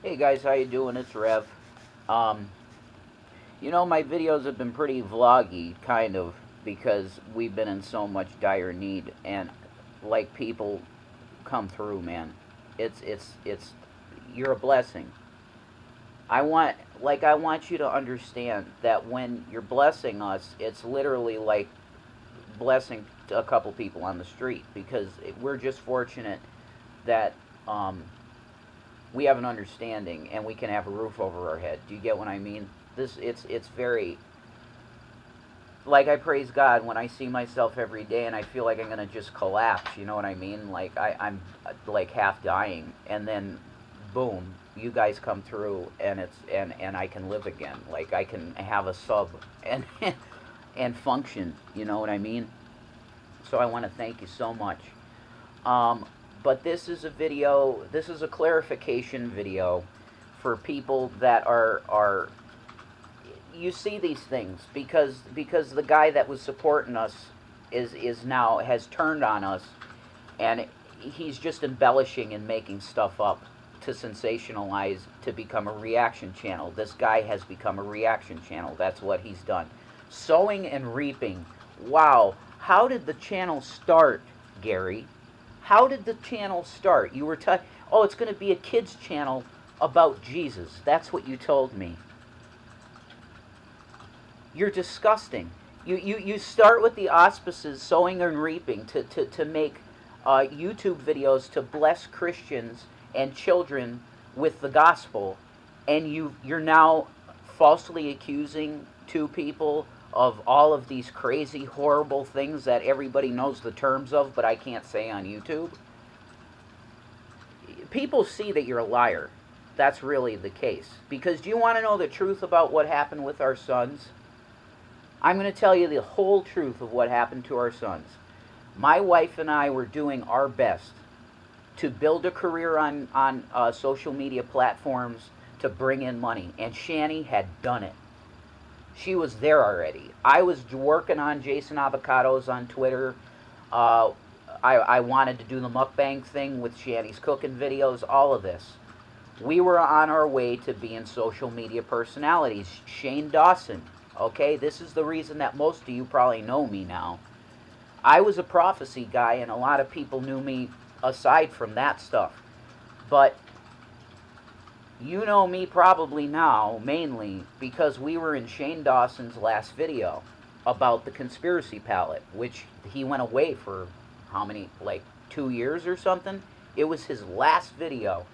Hey guys, how you doing? It's Rev. Um, my videos have been pretty vloggy, kind of, because we've been in so much dire need, and like people come through, man. It's you're a blessing. I want you to understand that when you're blessing us, it's literally like blessing a couple people on the street because we're just fortunate that um, we have an understanding and we can have a roof over our head. Do you get what I mean? It's very like I praise God when I see myself every day and I feel like I'm gonna just collapse. You know what I mean? Like I'm like half dying, and then boom, you guys come through, and and I can live again. Like I can have a sub and and function. You know what I mean? So I want to thank you so much. Um, but this is a video. This is a clarification video for people that are you see these things because the guy that was supporting us is now has turned on us, and he's just embellishing and making stuff up to sensationalize, to become a reaction channel. This guy has become a reaction channel. That's what he's done. Sowing and reaping. Wow, how did the channel start, Gary? How did the channel start? You were oh, it's going to be a kids channel about Jesus. That's what you told me. You're disgusting. You start with the auspices, sowing and reaping, to make YouTube videos to bless Christians and children with the gospel, and you're now falsely accusing two people of all of these crazy, horrible things that everybody knows the terms of, but I can't say on YouTube. People see that you're a liar. That's really the case. Because do you want to know the truth about what happened with our sons? I'm going to tell you the whole truth of what happened to our sons. My wife and I were doing our best to build a career on social media platforms to bring in money, and Shani had done it. She was there already. I was working on Jason Avocados on Twitter. I wanted to do the mukbang thing with Shani's cooking videos, all of this. We were on our way to being social media personalities. Shane Dawson, okay? This is the reason that most of you probably know me now. I was a prophecy guy, and a lot of people knew me aside from that stuff. But you know me probably now, mainly, because we were in Shane Dawson's last video about the conspiracy palette, which he went away for how many, like 2 years or something? It was his last video,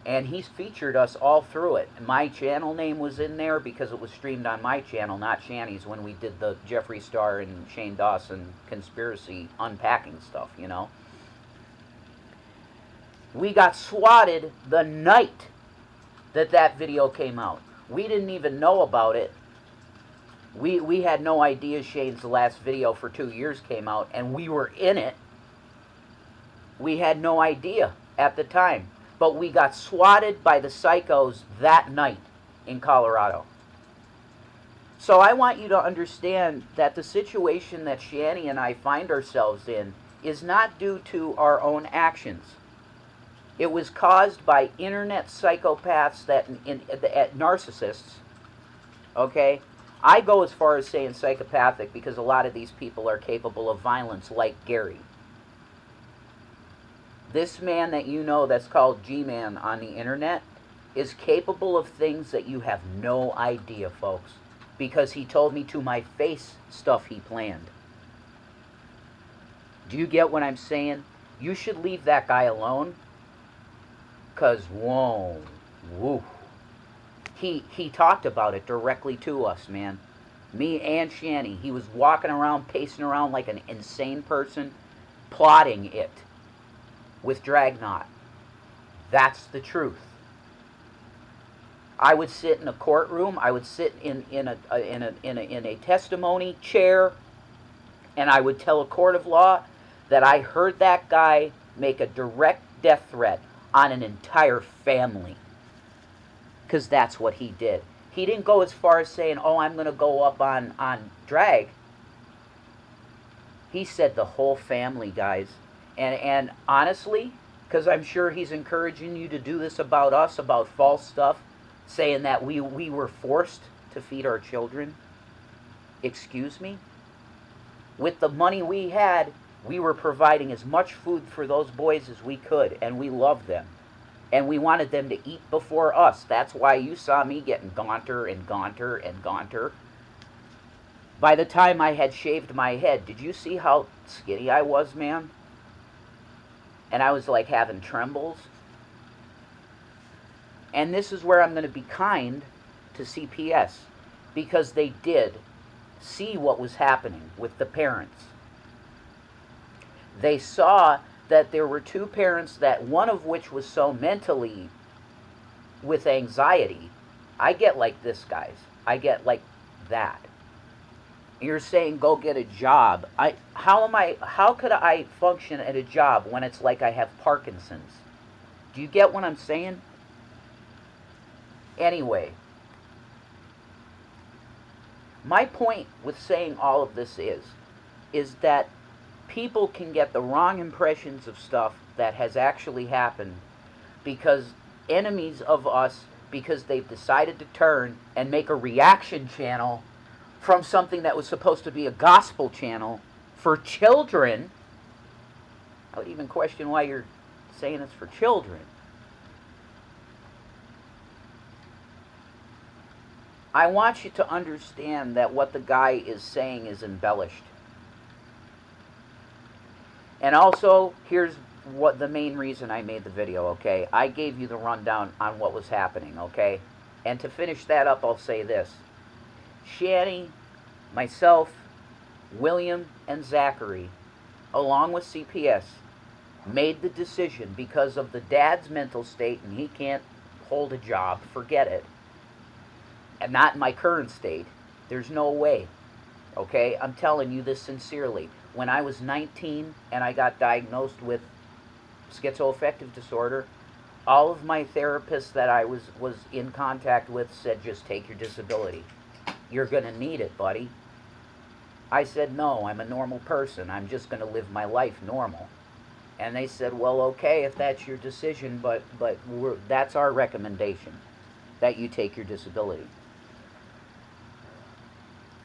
and he's featured us all through it. My channel name was in there because it was streamed on my channel, not Shani's, when we did the Jeffree Star and Shane Dawson conspiracy unpacking stuff, you know. We got swatted the night that video came out. We didn't even know about it. We had no idea Shane's last video for 2 years came out, and we were in it. We had no idea at the time. But we got swatted by the psychos that night in Colorado. So I want you to understand that the situation that Shani and I find ourselves in is not due to our own actions. It was caused by internet psychopaths, narcissists, okay? I go as far as saying psychopathic because a lot of these people are capable of violence, like Gary. This man that you know that's called G-Man on the internet is capable of things that you have no idea, folks, because he told me to my face stuff he planned. Do you get what I'm saying? You should leave that guy alone, because, whoa, woo. He talked about it directly to us, man. Me and Shani. He was walking around, pacing around like an insane person, plotting it with Dragnot. That's the truth. I would sit in a courtroom. I would sit in a testimony chair, and I would tell a court of law that I heard that guy make a direct death threat on an entire family, because that's what he did. He didn't go as far as saying, "Oh, I'm going to go up on drag." He said the whole family, guys. And honestly, Because I'm sure he's encouraging you to do this about us, about false stuff, saying that we were forced to feed our children. Excuse me? With the money we had, we were providing as much food for those boys as we could, and we loved them. And we wanted them to eat before us. That's why you saw me getting gaunter and gaunter and gaunter. By the time I had shaved my head, did you see how skinny I was, man? And I was like having trembles. And this is where I'm going to be kind to CPS, because they did see what was happening with the parents. They saw that there were two parents, that one of which was so mentally with anxiety. I get like this, guys. I get like that. You're saying go get a job. How could I function at a job when it's like I have Parkinson's? Do you get what I'm saying? Anyway, my point with saying all of this is that people can get the wrong impressions of stuff that has actually happened because enemies of us, because they've decided to turn and make a reaction channel from something that was supposed to be a gospel channel for children. I would even question why you're saying it's for children. I want you to understand that what the guy is saying is embellished. And also, here's what the main reason I made the video, okay? I gave you the rundown on what was happening, okay? And to finish that up, I'll say this. Shanny, myself, William, and Zachary, along with CPS, made the decision because of the dad's mental state, and he can't hold a job, forget it. And not in my current state. There's no way. Okay? I'm telling you this sincerely. When I was 19 and I got diagnosed with schizoaffective disorder, all of my therapists that I was in contact with said, just take your disability. You're going to need it, buddy. I said, no, I'm a normal person. I'm just going to live my life normal. And they said, well, okay, if that's your decision, but that's our recommendation, that you take your disability.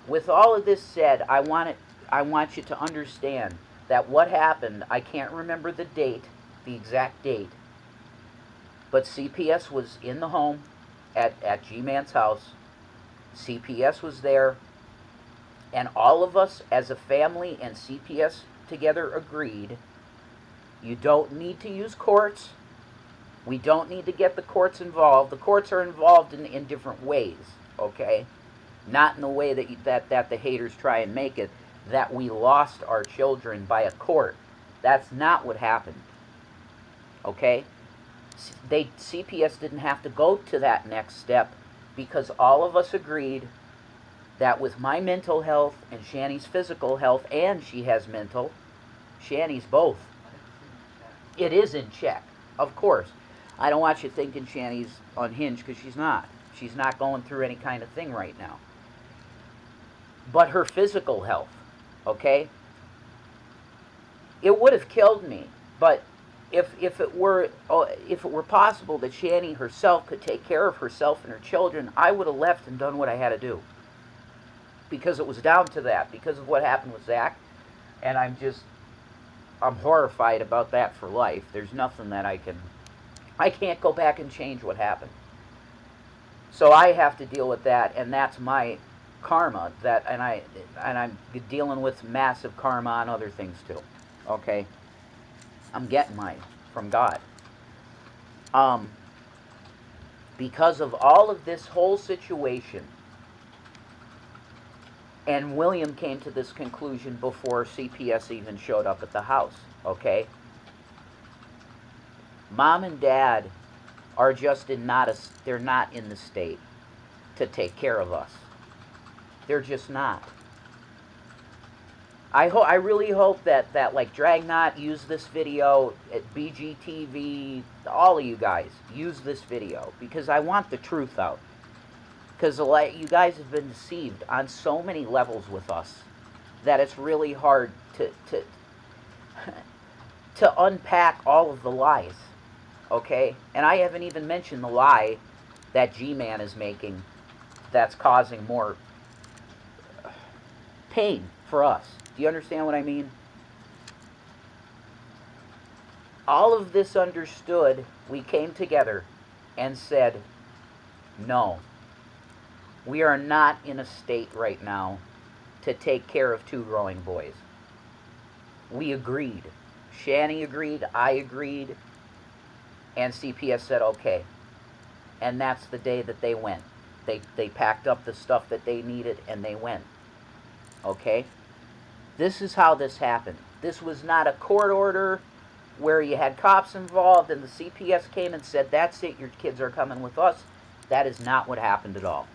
With all of this said, I want you to understand that what happened, I can't remember the date, the exact date, but CPS was in the home at G-Man's house. CPS was there, and all of us as a family and CPS together agreed, you don't need to use courts. We don't need to get the courts involved. The courts are involved in different ways, okay? Not in the way that the haters try and make it, that we lost our children by a court. That's not what happened. Okay? CPS didn't have to go to that next step because all of us agreed that with my mental health and Shanny's physical health, and she has mental, Shanny's both, it is in check, of course. I don't want you thinking Shanny's unhinged, because she's not. She's not going through any kind of thing right now. But her physical health, okay? It would have killed me, but if it were possible that Shanny herself could take care of herself and her children, I would have left and done what I had to do. Because it was down to that, because of what happened with Zach, and I'm horrified about that for life. There's nothing that I can't go back and change what happened. So I have to deal with that, and that's my karma, and I'm dealing with massive karma on other things too. Okay? I'm getting mine from God. Because of all of this whole situation, and William came to this conclusion before CPS even showed up at the house, okay? Mom and Dad are just they're not in the state to take care of us. They're just not. I really hope that like Dragnot, use this video, at BGTV, all of you guys, use this video, because I want the truth out. Because you guys have been deceived on so many levels with us that it's really hard to to unpack all of the lies, okay? And I haven't even mentioned the lie that G-Man is making that's causing more pain for us. Do you understand what I mean? All of this understood, we came together and said, no, we are not in a state right now to take care of two growing boys. We agreed. Shani agreed, I agreed, and CPS said okay. And that's the day that they went. They packed up the stuff that they needed and they went. Okay? This is how this happened. This was not a court order where you had cops involved and the CPS came and said, that's it, your kids are coming with us. That is not what happened at all.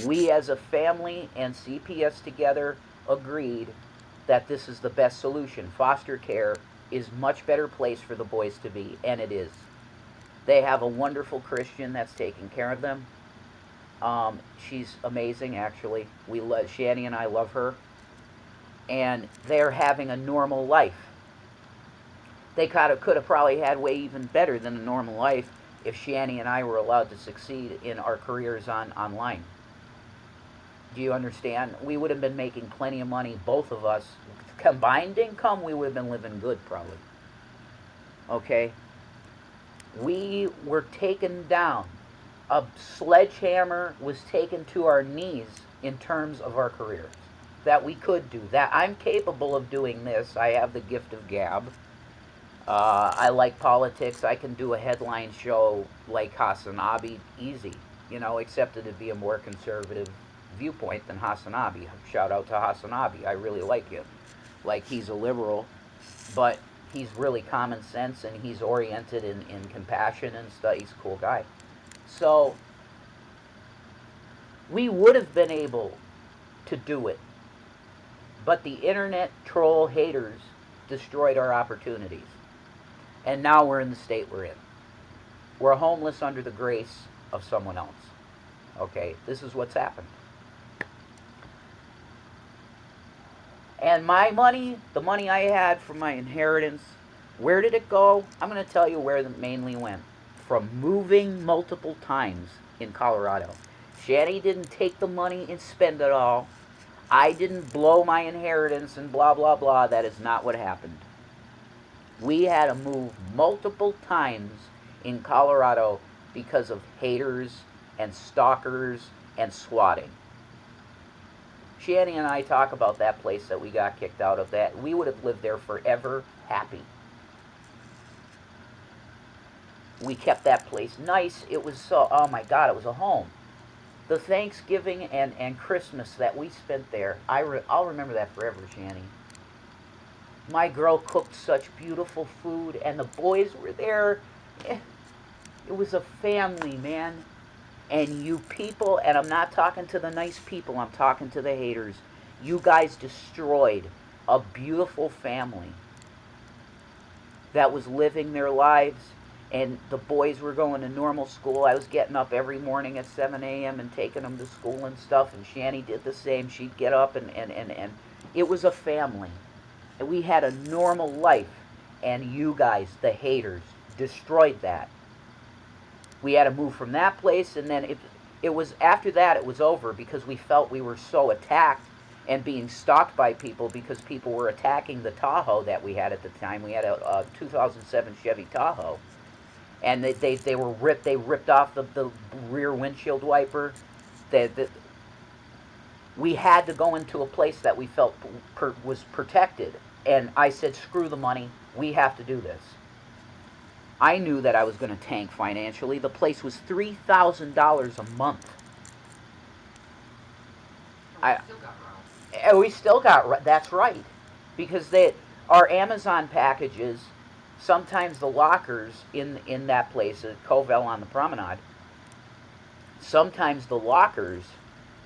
We as a family and CPS together agreed that this is the best solution. Foster care is much better place for the boys to be, and it is. They have a wonderful Christian that's taking care of them. She's amazing, actually. Shani and I love her. And they're having a normal life. They could have probably had way even better than a normal life if Shani and I were allowed to succeed in our careers online. Do you understand? We would have been making plenty of money, both of us. Combined income, we would have been living good, probably. Okay? We were taken down. A sledgehammer was taken to our knees in terms of our careers. That we could do that. I'm capable of doing this. I have the gift of gab. I like politics. I can do a headline show like Hasanabi easy, except it'd be a more conservative viewpoint than Hasanabi. Shout out to Hasanabi. I really like him. Like, he's a liberal, but he's really common sense and he's oriented in compassion and stuff. He's a cool guy. So, we would have been able to do it, but the internet troll haters destroyed our opportunities. And now we're in the state we're in. We're homeless under the grace of someone else. Okay, this is what's happened. And my money, the money I had from my inheritance, where did it go? I'm going to tell you where it mainly went. From moving multiple times in Colorado. Shani didn't take the money and spend it all. I didn't blow my inheritance and blah, blah, blah. That is not what happened. We had to move multiple times in Colorado because of haters and stalkers and swatting. Shani and I talk about that place that we got kicked out of. That we would have lived there forever happy. We kept that place nice. It was so, oh my God, it was a home. The Thanksgiving and Christmas that we spent there, I'll remember that forever, Shani. My girl cooked such beautiful food, and the boys were there. It was a family, man. And you people, and I'm not talking to the nice people, I'm talking to the haters. You guys destroyed a beautiful family that was living their lives, and the boys were going to normal school. I was getting up every morning at 7 a.m. and taking them to school and stuff, and Shani did the same. She'd get up, and it was a family. And we had a normal life, and you guys, the haters, destroyed that. We had to move from that place, and then it was after that it was over because we felt we were so attacked and being stalked by people because people were attacking the Tahoe that we had at the time. We had a 2007 Chevy Tahoe, and they ripped off the rear windshield wiper. We had to go into a place that we felt was protected. And I said, screw the money. We have to do this. I knew that I was going to tank financially. The place was $3,000 a month. We still got, that's right. Because our Amazon packages, sometimes the lockers in that place, at Covell on the Promenade, sometimes the lockers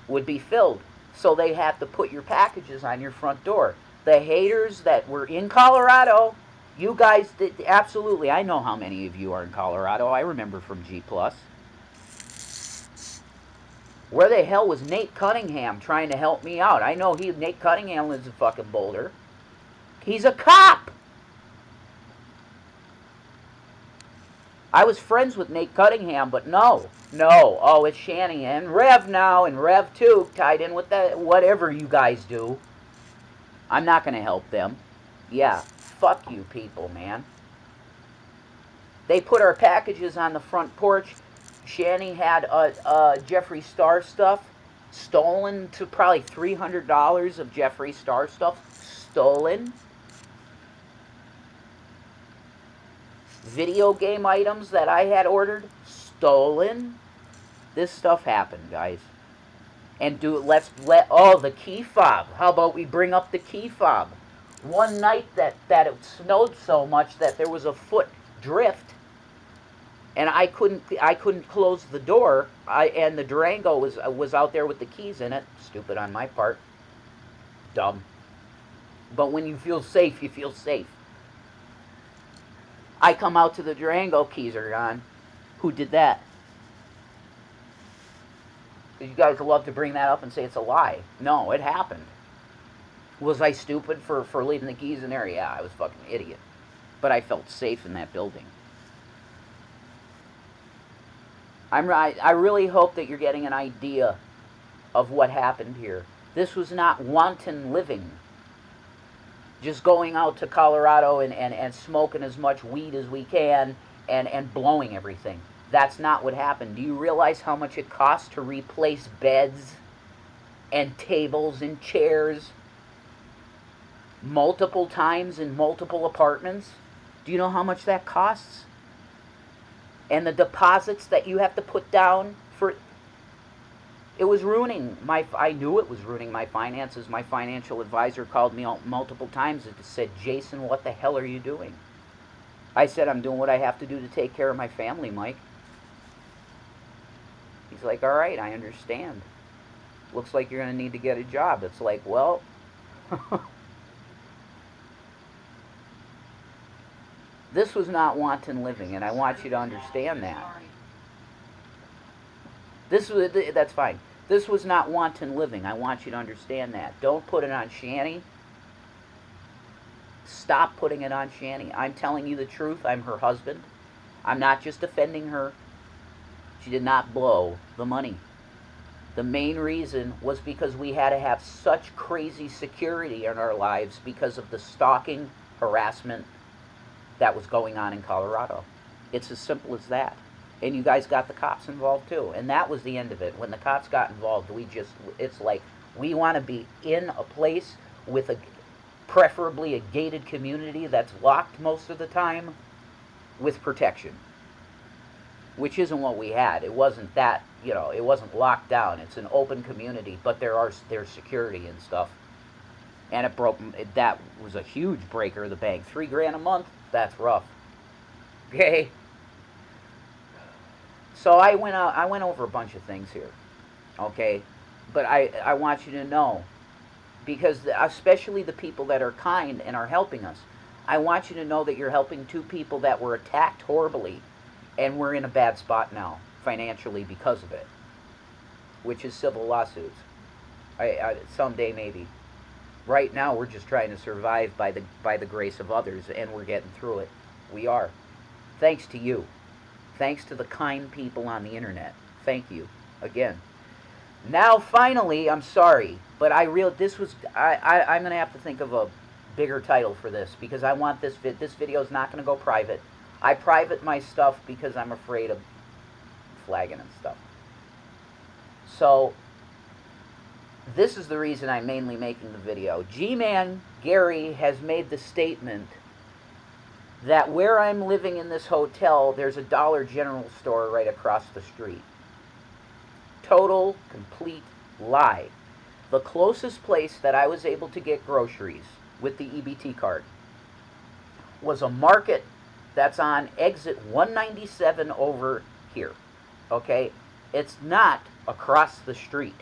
would be filled. So they have to put your packages on your front door. The haters that were in Colorado, you guys did, absolutely. I know how many of you are in Colorado. I remember from G+. Where the hell was Nate Cunningham trying to help me out? I know Nate Cunningham lives in fucking Boulder. He's a cop. I was friends with Nate Cunningham, but no, no. Oh, it's Shanny and Rev now, and Rev too, tied in with that. Whatever you guys do, I'm not going to help them. Yeah, fuck you people, man. They put our packages on the front porch. Shanny had Jeffree Star stuff stolen, to probably $300 of Jeffree Star stuff stolen. Video game items that I had ordered stolen. This stuff happened, guys. And oh, the key fob. How about we bring up the key fob? One night that it snowed so much that there was a foot drift, and I couldn't close the door. And the Durango was out there with the keys in it. Stupid on my part. Dumb. But when you feel safe, you feel safe. I come out to the Durango, keys are gone. Who did that? You guys love to bring that up and say it's a lie. No, it happened. Was I stupid for leaving the keys in there? Yeah, I was a fucking idiot. But I felt safe in that building. I really hope that you're getting an idea of what happened here. This was not wanton living. Just going out to Colorado and smoking as much weed as we can and blowing everything. That's not what happened. Do you realize how much it costs to replace beds and tables and chairs multiple times in multiple apartments? Do you know how much that costs? And the deposits that you have to put down for... It was ruining I knew it was ruining my finances. My financial advisor called me multiple times and said, Jason, what the hell are you doing? I said, I'm doing what I have to do to take care of my family, Mike. He's like, all right, I understand. Looks like you're going to need to get a job. It's like, well... This was not wanton living, and I want you to understand that. That's fine. This was not wanton living. I want you to understand that. Don't put it on Shanny. Stop putting it on Shanny. I'm telling you the truth. I'm her husband. I'm not just defending her. She did not blow the money. The main reason was because we had to have such crazy security in our lives because of the stalking, harassment that was going on in Colorado. It's as simple as that. And you guys got the cops involved too. And that was the end of it. When the cops got involved, it's like, we want to be in a place with preferably a gated community that's locked most of the time with protection. Which isn't what we had. It wasn't that, it wasn't locked down. It's an open community, but there's security and stuff. And that was a huge breaker of the bank. $3,000 a month, that's rough. Okay? So I went over a bunch of things here. Okay? But I want you to know, because especially the people that are kind and are helping us, I want you to know that you're helping two people that were attacked horribly, and we're in a bad spot now, financially, because of it, which is civil lawsuits. Someday maybe. Right now, we're just trying to survive by the grace of others, and we're getting through it. We are. Thanks to you. Thanks to the kind people on the internet. Thank you again. Now, finally, I'm sorry, but I'm going to have to think of a bigger title for this, because I want this video is not going to go private. I private my stuff because I'm afraid of flagging and stuff. So, this is the reason I'm mainly making the video. G-Man Gary has made the statement that where I'm living in this hotel, there's a Dollar General store right across the street. Total, complete lie. The closest place that I was able to get groceries with the EBT card was a market that's on exit 197 over here. Okay? It's not across the street.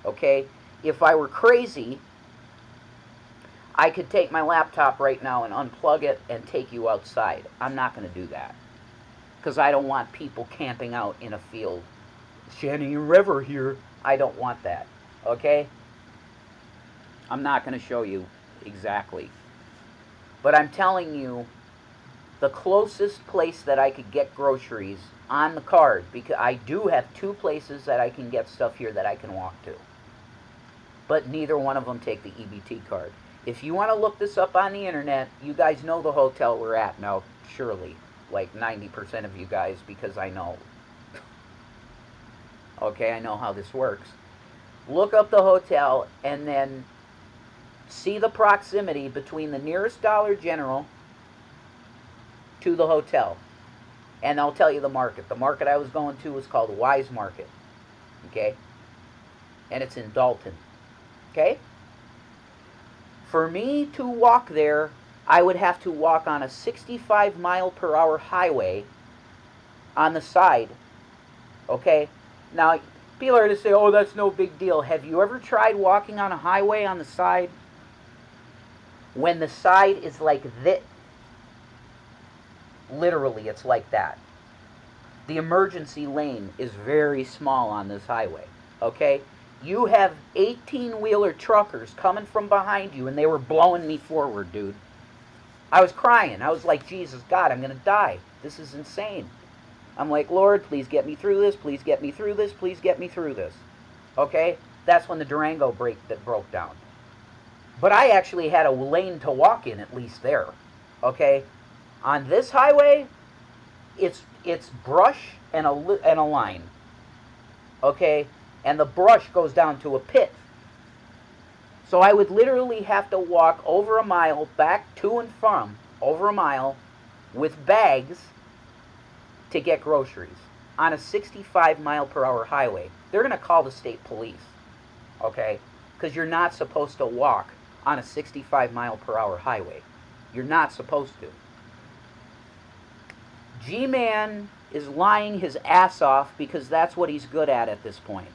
Okay? If I were crazy, I could take my laptop right now and unplug it and take you outside. I'm not going to do that, because I don't want people camping out in a field. Shanny and River here. I don't want that. Okay? I'm not going to show you exactly. But I'm telling you the closest place that I could get groceries on the card, because I do have 2 places that I can get stuff here that I can walk to. But neither one of them take the EBT card. If you want to look this up on the internet, you guys know the hotel we're at now, surely. Like 90% of you guys, because I know. Okay, I know how this works. Look up the hotel and then see the proximity between the nearest Dollar General to the hotel. And I'll tell you the market. The market I was going to was called Wise Market. Okay? And it's in Dalton. Okay? For me to walk there, I would have to walk on a 65 mile per hour highway on the side. Okay? Now, people are going to say, oh, that's no big deal. Have you ever tried walking on a highway on the side? When the side is like this, literally, it's like that. The emergency lane is very small on this highway. Okay? You have 18-wheeler truckers coming from behind you, and they were blowing me forward, dude. I was crying. I was like, Jesus, God, I'm going to die. This is insane. I'm like, Lord, please get me through this. Please get me through this. Please get me through this. Okay? That's when the Durango broke down. But I actually had a lane to walk in, at least there. Okay? On this highway, it's brush and a line. Okay? And the brush goes down to a pit. So I would literally have to walk over a mile, back to and from, over a mile, with bags to get groceries on a 65 mile per hour highway. They're going to call the state police, okay? Because you're not supposed to walk on a 65 mile per hour highway. You're not supposed to. G-Man is lying his ass off because that's what he's good at this point.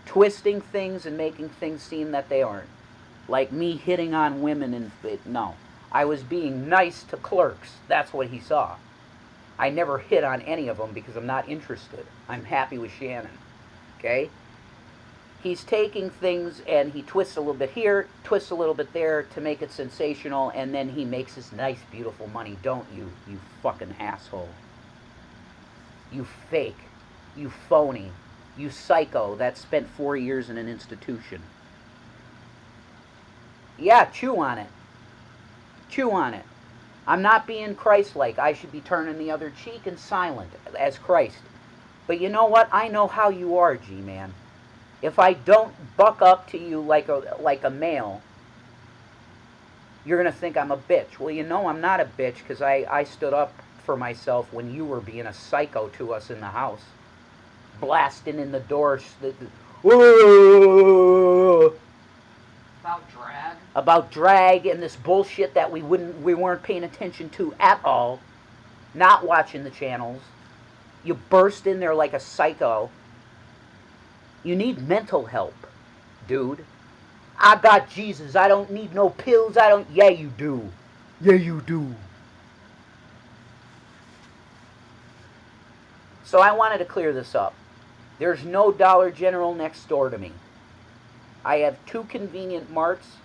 Twisting things and making things seem that they aren't. Like me hitting on women and... No. I was being nice to clerks. That's what he saw. I never hit on any of them because I'm not interested. I'm happy with Shannon. Okay? He's taking things and he twists a little bit here, twists a little bit there to make it sensational, and then he makes his nice, beautiful money, don't you? You fucking asshole. You fake. You phony. You psycho that spent 4 years in an institution. Yeah, chew on it. Chew on it. I'm not being Christ-like. I should be turning the other cheek and silent as Christ. But you know what? I know how you are, G-Man. If I don't buck up to you like a male, you're going to think I'm a bitch. Well, you know I'm not a bitch because I stood up for myself when you were being a psycho to us in the house. Blasting in the door. About drag? About drag and this bullshit that we weren't paying attention to at all. Not watching the channels. You burst in there like a psycho. You need mental help, dude. I got Jesus. I don't need no pills. Yeah, you do. Yeah, you do. So I wanted to clear this up. There's no Dollar General next door to me. I have 2 convenient marts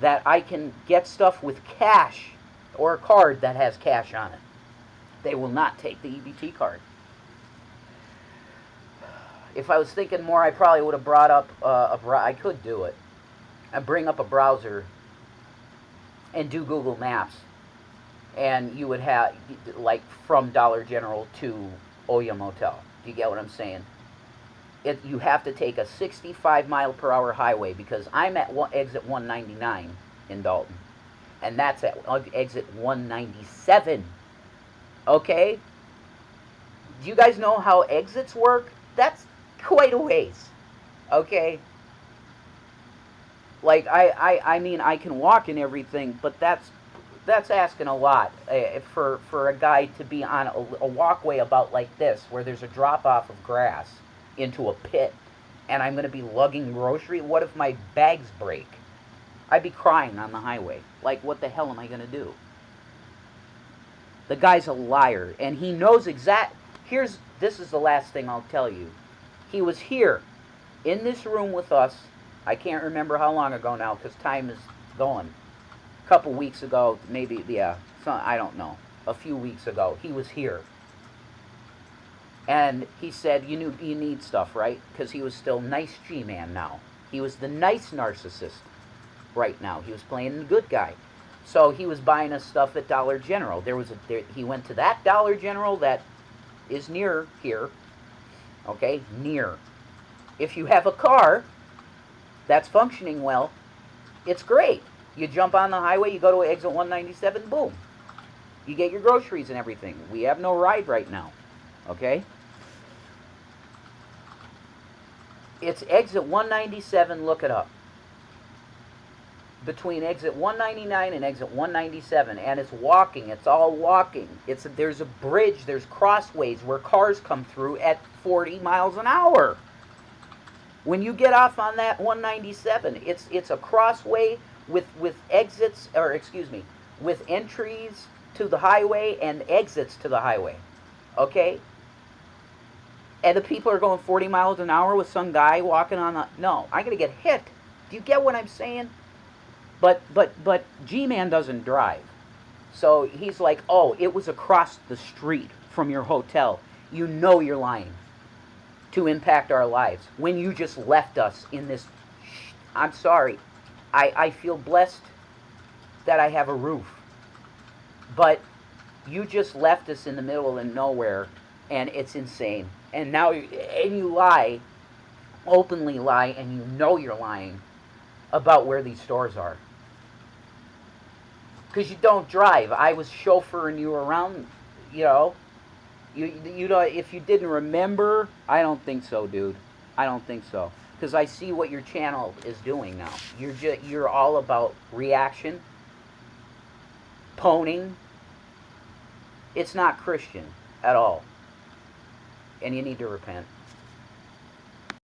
that I can get stuff with cash or a card that has cash on it. They will not take the EBT card. If I was thinking more, I probably would have brought up I could do it. And bring up a browser and do Google Maps. And you would have, like, from Dollar General to Oya Motel. Do you get what I'm saying? You have to take a 65 mile per hour highway because I'm at exit 199 in Dalton. And that's at exit 197. Okay? Do you guys know how exits work? That's quite a ways. Okay? Like, I mean, I can walk and everything, but that's asking a lot for a guy to be on a walkway about like this, where there's a drop-off of grass into a pit, and I'm going to be lugging grocery. What if my bags break? I'd be crying on the highway. Like, what the hell am I going to do? The guy's a liar, and he knows this is the last thing I'll tell you. He was here, in this room with us. I can't remember how long ago now, because time is going. A couple weeks ago, maybe, yeah, I don't know. A few weeks ago, he was here. And he said, you need stuff, right? Because he was still nice G-man now. He was the nice narcissist right now. He was playing the good guy. So he was buying us stuff at Dollar General. He went to that Dollar General that is near here. Okay, near. If you have a car that's functioning well, it's great. You jump on the highway, you go to exit 197, boom. You get your groceries and everything. We have no ride right now. Okay? It's exit 197, look it up. Between exit 199 and exit 197, and it's walking. It's all walking. There's a bridge. There's crossways where cars come through at 40 miles an hour. When you get off on that 197, it's a crossway with exits, or excuse me, with entries to the highway and exits to the highway. Okay? And the people are going 40 miles an hour with some guy walking on the... No, I'm going to get hit. Do you get what I'm saying? But G-Man doesn't drive. So he's like, oh, it was across the street from your hotel. You know you're lying to impact our lives when you just left us in this... I'm sorry. I feel blessed that I have a roof. But you just left us in the middle of nowhere, and it's insane. And now you lie, openly lie, and you know you're lying about where these stores are. Because you don't drive. I was chauffeuring you around, you know. You know, if you didn't remember, I don't think so, dude. I don't think so. Because I see what your channel is doing now. You're all about reaction, poning. It's not Christian at all. And you need to repent.